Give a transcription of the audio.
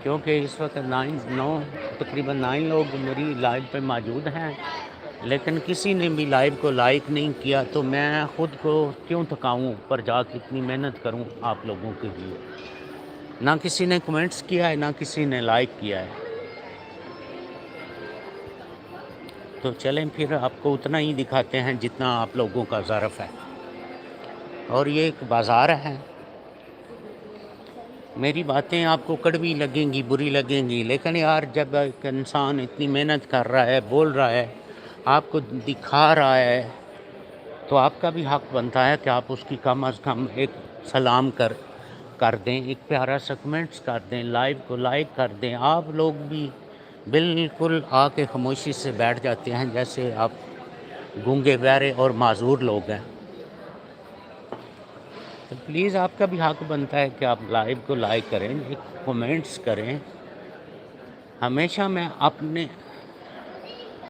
کیونکہ اس وقت تقریباً 9 لوگ میری لائیو پہ موجود ہیں، لیکن کسی نے بھی لائیو کو لائک نہیں کیا، تو میں خود کو کیوں تھکاؤں اوپر جا کے اتنی محنت کروں آپ لوگوں کے لیے۔ نہ کسی نے کمنٹس کیا ہے، نہ کسی نے لائک کیا ہے، تو چلیں پھر آپ کو اتنا ہی دکھاتے ہیں جتنا آپ لوگوں کا ظرف ہے۔ اور یہ ایک بازار ہے، میری باتیں آپ کو کڑوی لگیں گی، بری لگیں گی، لیکن یار جب ایک انسان اتنی محنت کر رہا ہے، بول رہا ہے، آپ کو دکھا رہا ہے، تو آپ کا بھی حق بنتا ہے کہ آپ اس کی کم از کم ایک سلام کر دیں، ایک پیارا سا کمنٹس کر دیں، لائیو کو لائک کر دیں۔ آپ لوگ بھی بالکل آ کے خاموشی سے بیٹھ جاتے ہیں جیسے آپ گونگے بہرے اور معذور لوگ ہیں۔ تو پلیز آپ کا بھی حق بنتا ہے کہ آپ لائیو کو لائک کریں، ایک کمنٹس کریں۔ ہمیشہ میں